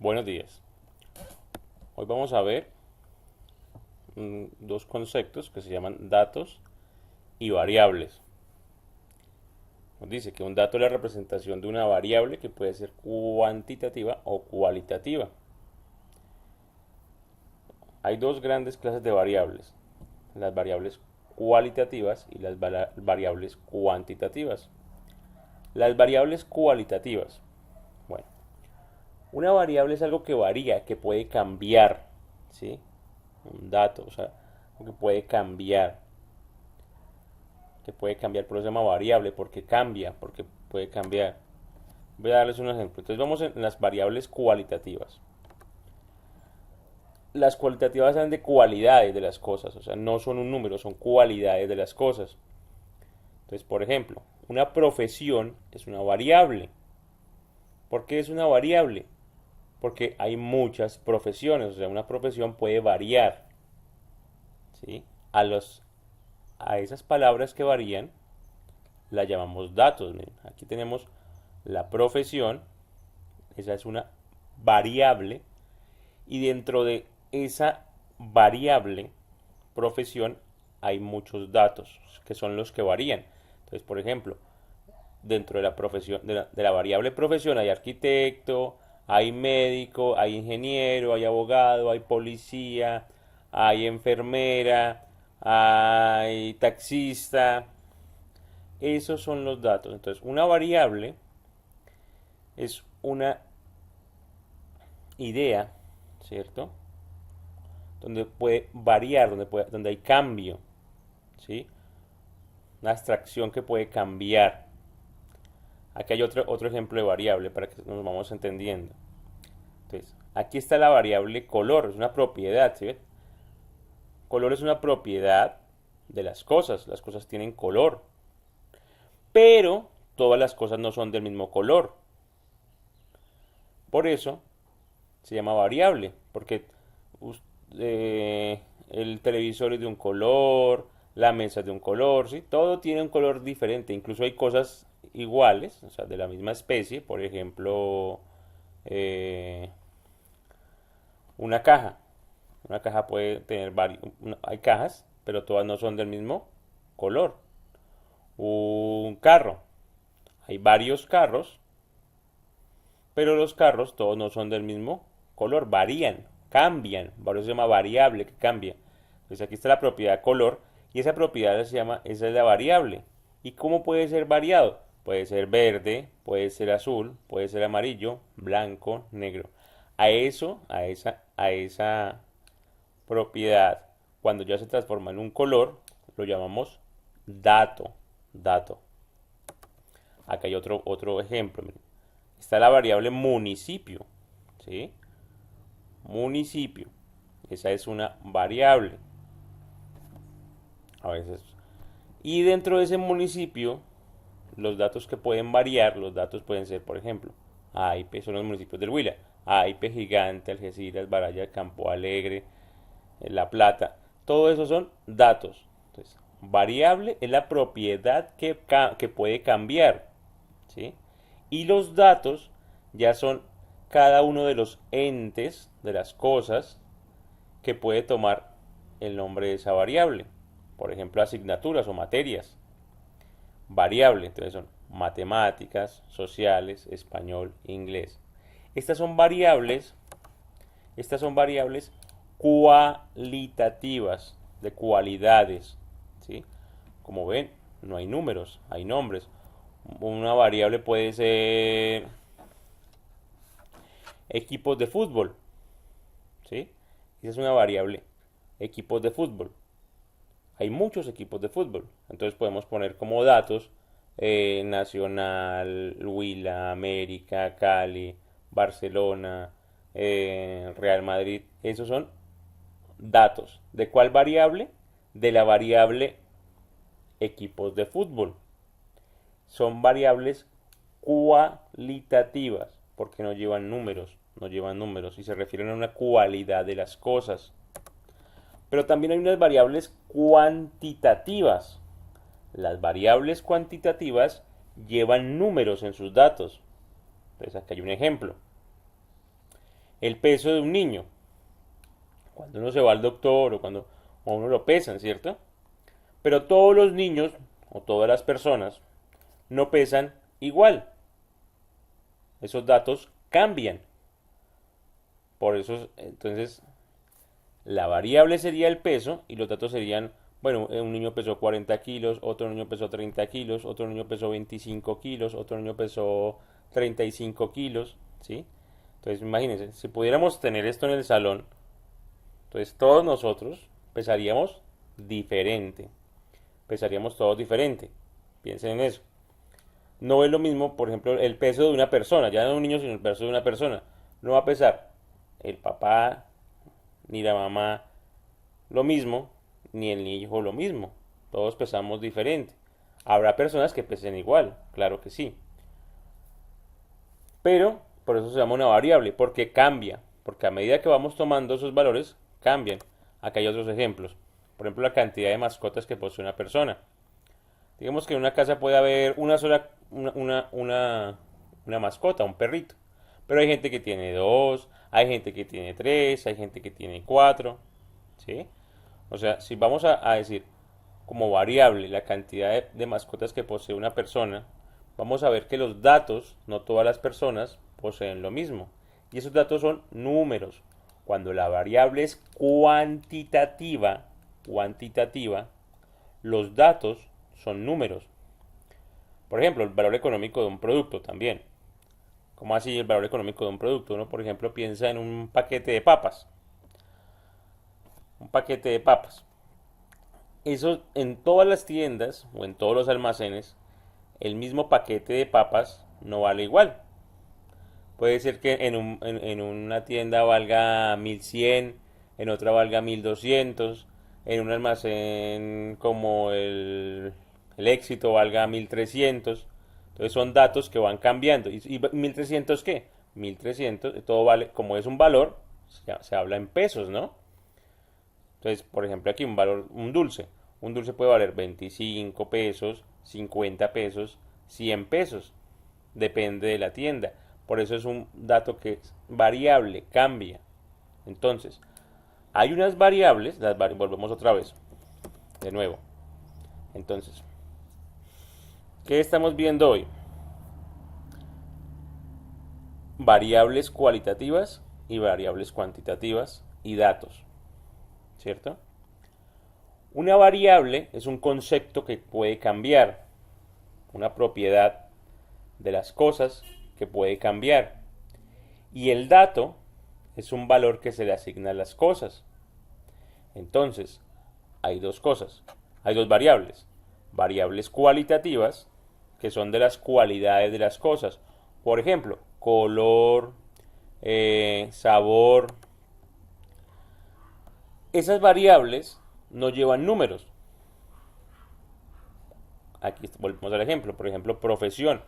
Buenos días. Hoy vamos a ver dos conceptos que se llaman datos y variables. Nos dice que un dato es la representación de una variable que puede ser cuantitativa o cualitativa. Hay dos grandes clases de variables, las variables cualitativas y las variables cuantitativas. Las variables cualitativas. Bueno, una variable es algo que varía, que puede cambiar, ¿sí? Un dato, o sea, que puede cambiar, por eso se llama variable, porque cambia, porque puede cambiar. Voy a darles un ejemplo. Entonces vamos en las variables cualitativas. Las cualitativas hablan de cualidades de las cosas, o sea, no son un número, son cualidades de las cosas. Entonces, por ejemplo, una profesión es una variable. ¿Por qué es una variable? Porque hay muchas profesiones, o sea, una profesión puede variar, ¿sí? A esas palabras que varían las llamamos datos. Miren, aquí tenemos la profesión, esa es una variable, y dentro de esa variable profesión hay muchos datos que son los que varían. Entonces, por ejemplo, dentro de la profesión, de la variable profesión hay arquitecto, hay médico, hay ingeniero, hay abogado, hay policía, hay enfermera, hay taxista. Esos son los datos. Entonces, una variable es una idea, ¿cierto? Donde puede variar, donde hay cambio, ¿sí? Una abstracción que puede cambiar. Aquí hay otro ejemplo de variable para que nos vamos entendiendo. Entonces, aquí está la variable color, es una propiedad, ¿sí ven? Color es una propiedad de las cosas tienen color, pero todas las cosas no son del mismo color. Por eso se llama variable, porque el televisor es de un color, la mesa es de un color, ¿sí? Todo tiene un color diferente, incluso hay cosas iguales, o sea, de la misma especie, por ejemplo, eh, una caja. Una caja puede tener varios, hay cajas, pero todas no son del mismo color. Un carro, hay varios carros, pero los carros todos no son del mismo color, varían, cambian, por eso se llama variable que cambia. Entonces aquí está la propiedad color y esa propiedad se llama, esa es la variable. ¿Y cómo puede ser variado? Puede ser verde, puede ser azul, puede ser amarillo, blanco, negro. A esa propiedad, cuando ya se transforma en un color, lo llamamos dato, dato. Acá hay otro ejemplo. Miren. Está la variable municipio, ¿sí? Municipio. Esa es una variable. A veces. Y dentro de ese municipio, los datos que pueden variar, los datos pueden ser, por ejemplo, AIP son los municipios del Huila. AIP Gigante, Algeciras, Baraya, Campo Alegre, La Plata. Todo eso son datos. Entonces, variable es la propiedad que puede cambiar, ¿sí? Y los datos ya son cada uno de los entes de las cosas que puede tomar el nombre de esa variable. Por ejemplo, asignaturas o materias. Variable, entonces son matemáticas, sociales, español, inglés. Estas son variables, estas son variables cualitativas, de cualidades, ¿sí? Como ven, no hay números, hay nombres. Una variable puede ser equipos de fútbol, ¿sí? Esa es una variable, equipos de fútbol. Hay muchos equipos de fútbol, entonces podemos poner como datos Nacional, Huila, América, Cali, Barcelona, Real Madrid. Esos son datos. ¿De cuál variable? De la variable equipos de fútbol. Son variables cualitativas porque no llevan números y se refieren a una cualidad de las cosas. Pero también hay unas variables cuantitativas. Las variables cuantitativas llevan números en sus datos. Entonces aquí hay un ejemplo. el peso de un niño. Cuando uno se va al doctor o cuando a uno lo pesan, ¿cierto? Pero todos los niños o todas las personas no pesan igual. Esos datos cambian. Por eso, entonces, la variable sería el peso y los datos serían, bueno, un niño pesó 40 kilos, otro niño pesó 30 kilos, otro niño pesó 25 kilos, otro niño pesó 35 kilos, ¿sí? Entonces, imagínense, si pudiéramos tener esto en el salón, entonces todos nosotros pesaríamos diferente, pesaríamos todos diferente. Piensen en eso. No es lo mismo, por ejemplo, el peso de una persona, ya no de un niño, sino el peso de una persona. No va a pesar el papá ni la mamá lo mismo, ni el hijo lo mismo. Todos pesamos diferente. Habrá personas que pesen igual, claro que sí. Pero por eso se llama una variable, porque cambia. Porque a medida que vamos tomando esos valores, cambian. Acá hay otros ejemplos. Por ejemplo, la cantidad de mascotas que posee una persona. Digamos que en una casa puede haber una sola, una mascota, un perrito. Pero hay gente que tiene dos, hay gente que tiene tres, hay gente que tiene cuatro. ¿Sí? O sea, si vamos a decir como variable la cantidad de mascotas que posee una persona, vamos a ver que los datos, no todas las personas poseen lo mismo. Y esos datos son números. Cuando la variable es cuantitativa, los datos son números. Por ejemplo, el valor económico de un producto también. ¿Cómo así el valor económico de un producto? Uno, por ejemplo, piensa en un paquete de papas. Un paquete de papas. Eso en todas las tiendas o en todos los almacenes, el mismo paquete de papas no vale igual. Puede ser que en una tienda valga 1100, en otra valga 1200, en un almacén como el Éxito valga 1300. Entonces son datos que van cambiando. ¿Y 1300 qué? 1300, todo vale, como es un valor, se habla en pesos, ¿no? Entonces, por ejemplo, aquí un valor, un dulce. Un dulce puede valer 25 pesos, 50 pesos, 100 pesos. Depende de la tienda. Por eso es un dato que es variable, cambia. Entonces, hay unas variables, volvemos otra vez, de nuevo. Entonces, ¿qué estamos viendo hoy? Variables cualitativas y variables cuantitativas y datos, ¿cierto? Una variable es un concepto que puede cambiar, una propiedad de las cosas que puede cambiar. Y el dato es un valor que se le asigna a las cosas. Entonces, hay dos cosas, hay dos variables. Variables cualitativas, que son de las cualidades de las cosas. Por ejemplo, color, sabor. Esas variables no llevan números. Aquí volvemos al ejemplo. Por ejemplo, profesión.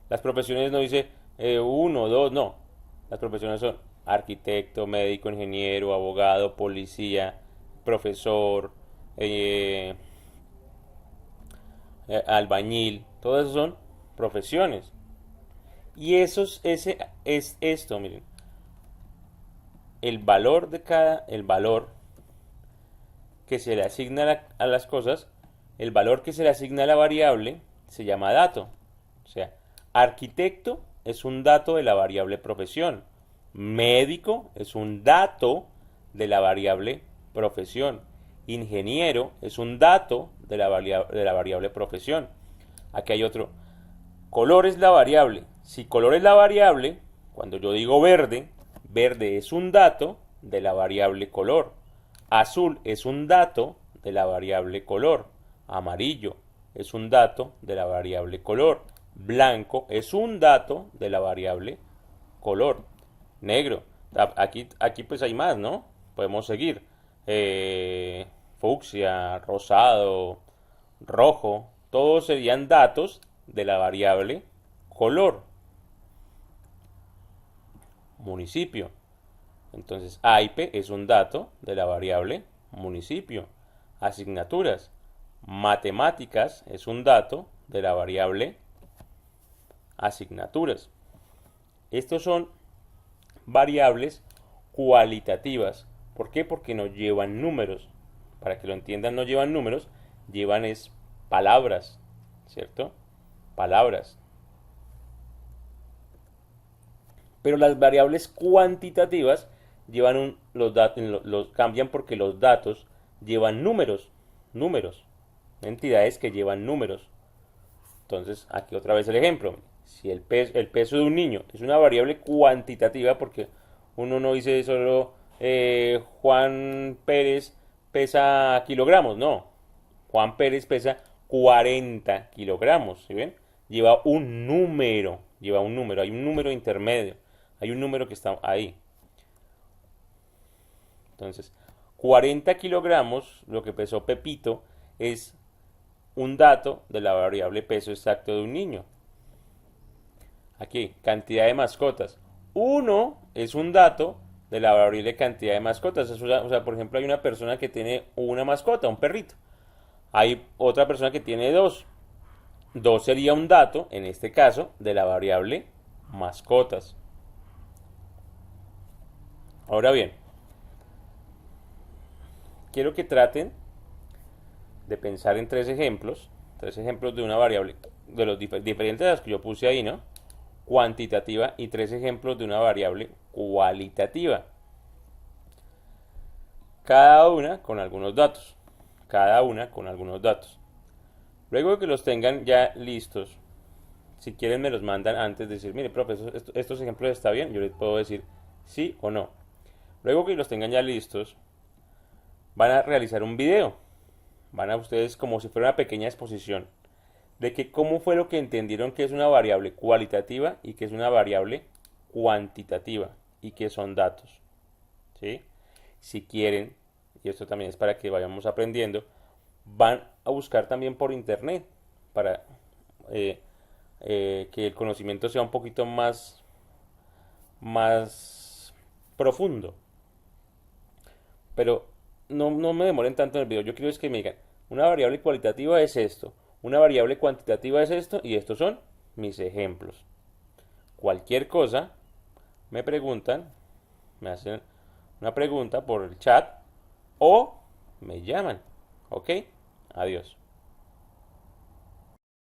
Las profesiones no dice uno, dos, no. Las profesiones son arquitecto, médico, ingeniero, abogado, policía, profesor, albañil. Todas son profesiones. Y ese es esto, miren. El valor el valor que se le asigna a las cosas, el valor que se le asigna a la variable se llama dato. O sea, arquitecto es un dato de la variable profesión. Médico es un dato de la variable profesión. Ingeniero es un dato de la variable profesión. Aquí hay otro. Color es la variable. Si color es la variable, cuando yo digo verde, verde es un dato de la variable color. Azul es un dato de la variable color. Amarillo es un dato de la variable color. Blanco es un dato de la variable color. Negro. Aquí pues hay más, ¿no? Podemos seguir. Fucsia, rosado, rojo. Todos serían datos de la variable color. Municipio. Entonces, AIPE es un dato de la variable municipio. Asignaturas. Matemáticas es un dato de la variable asignaturas. Estos son variables cualitativas. ¿Por qué? Porque no llevan números. Para que lo entiendan, no llevan números, llevan es palabras, ¿cierto? Palabras. Pero las variables cuantitativas llevan los datos, los cambian porque los datos llevan números, entidades que llevan números. Entonces, aquí otra vez el ejemplo. Si el peso de un niño es una variable cuantitativa, porque uno no dice solo Juan Pérez pesa kilogramos, no. Juan Pérez pesa 40 kilogramos, ¿sí ven? Lleva un número, hay un número intermedio, hay un número que está ahí. Entonces, 40 kilogramos, lo que pesó Pepito, es un dato de la variable peso exacto de un niño. Aquí, cantidad de mascotas. Uno es un dato de la variable cantidad de mascotas. O sea, por ejemplo, hay una persona que tiene una mascota, un perrito. Hay otra persona que tiene dos. Dos sería un dato, en este caso, de la variable mascotas. Ahora bien, quiero que traten de pensar en tres ejemplos de una variable, de los diferentes de las que yo puse ahí, ¿no? Cuantitativa y tres ejemplos de una variable cualitativa. Cada una con algunos datos. Cada una con algunos datos. Luego de que los tengan ya listos, si quieren me los mandan antes de decir, mire, profe, estos ejemplos está bien, yo les puedo decir sí o no. Luego que los tengan ya listos, van a realizar un video. Van a ustedes como si fuera una pequeña exposición de que cómo fue lo que entendieron que es una variable cualitativa y que es una variable cuantitativa y que son datos. ¿Sí? Si quieren, y esto también es para que vayamos aprendiendo, van a buscar también por internet para que el conocimiento sea un poquito más profundo. Pero no me demoren tanto en el video. Yo quiero es que me digan, una variable cualitativa es esto, una variable cuantitativa es esto, y estos son mis ejemplos. Cualquier cosa, me preguntan, me hacen una pregunta por el chat o me llaman. ¿Ok? Adiós.